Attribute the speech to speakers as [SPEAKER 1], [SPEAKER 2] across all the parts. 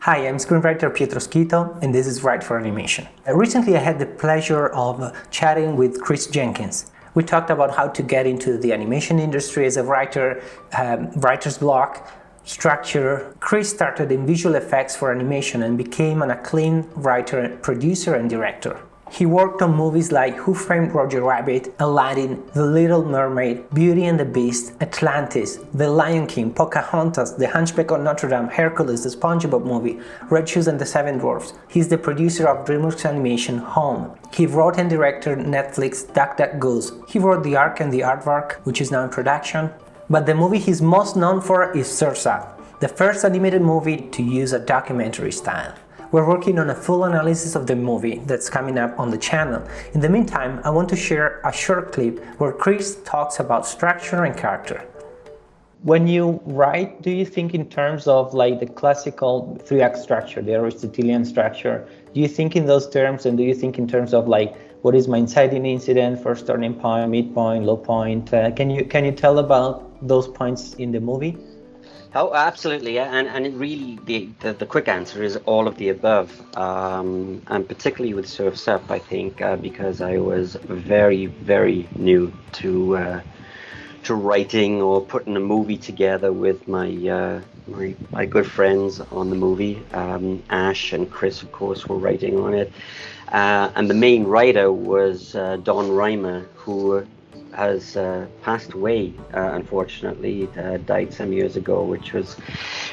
[SPEAKER 1] Hi, I'm screenwriter Pietro Schito, and this is Write for Animation. Recently, I had the pleasure of chatting with Chris Jenkins. We talked about how to get into the animation industry as a writer, writer's block, structure. Chris started in visual effects for animation and became an acclaimed writer, producer, and director. He worked on movies like Who Framed Roger Rabbit, Aladdin, The Little Mermaid, Beauty and the Beast, Atlantis, The Lion King, Pocahontas, The Hunchback of Notre Dame, Hercules, The SpongeBob Movie, Red Shoes and the Seven Dwarfs. He's the producer of DreamWorks animation Home. He wrote and directed Netflix Duck Duck Goose. He wrote The Ark and the Aardvark, which is now in production. But the movie he's most known for is Surf's Up, the first animated movie to use a documentary style. We're working on a full analysis of the movie that's coming up on the channel. In the meantime, I want to share a short clip where Chris talks about structure and character. When you write, do you think in terms of like the classical three-act structure, the Aristotelian structure? Do you think in those terms, and do you think in terms of like what is my inciting incident, first turning point, midpoint, low point? Can you tell about those points in the movie?
[SPEAKER 2] Oh, absolutely, yeah. And it really, the quick answer is all of the above, and particularly with Surf's Up, I think, because I was very, very new to writing or putting a movie together with my my good friends on the movie. Ash and Chris, of course, were writing on it, and the main writer was Don Reimer, who has passed away, unfortunately. Died some years ago, which was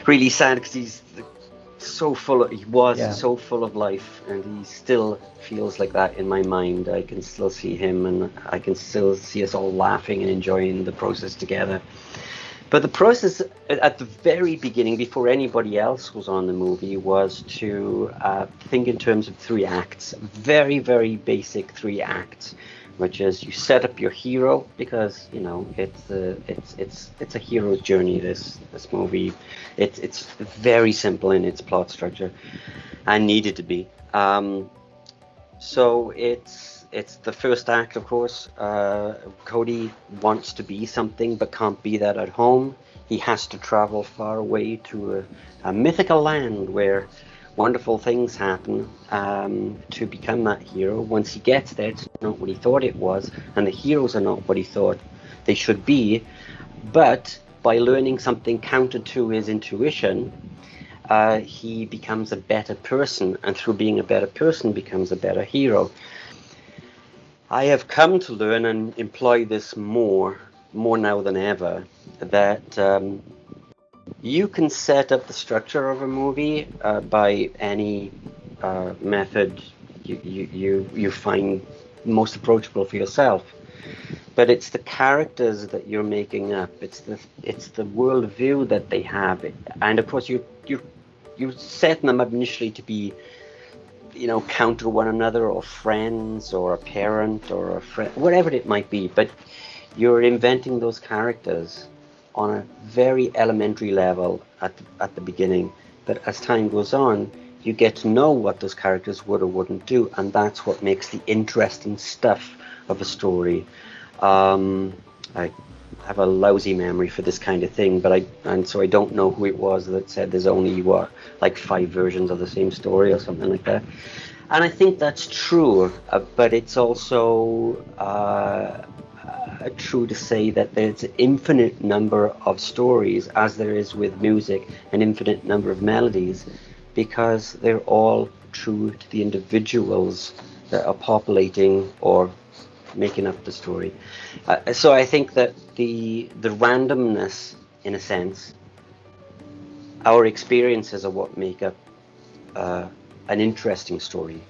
[SPEAKER 2] really sad because he's so full of, so full of life, and he still feels like that in my mind. I can still see him, and I can still see us all laughing and enjoying the process together. But the process at the very beginning, before anybody else was on the movie, was to think in terms of three acts, very, very basic three acts, which is you set up your hero, because you know it's a hero's journey. This movie, it's very simple in its plot structure, and needed to be. So it's the first act, of course. Cody wants to be something but can't be that at home. He has to travel far away to a mythical land where wonderful things happen to become that hero. Once he gets there, it's not what he thought it was, and the heroes are not what he thought they should be. But by learning something counter to his intuition, he becomes a better person, and through being a better person becomes a better hero. I have come to learn and employ this more now than ever, that you can set up the structure of a movie by any method you find most approachable for yourself, but it's the characters that you're making up. It's the worldview that they have, and of course you're setting them up initially to be, you know, counter one another, or friends, or a parent, or a friend, whatever it might be. But you're inventing those characters on a very elementary level at the beginning. But as time goes on, you get to know what those characters would or wouldn't do, and that's what makes the interesting stuff of a story. I have a lousy memory for this kind of thing, so I don't know who it was that said there's only like 5 versions of the same story or something like that. And I think that's true, but it's also true to say that there's an infinite number of stories, as there is with music, an infinite number of melodies, because they're all true to the individuals that are populating or making up the story. So I think that the randomness, in a sense, our experiences are what make up an interesting story.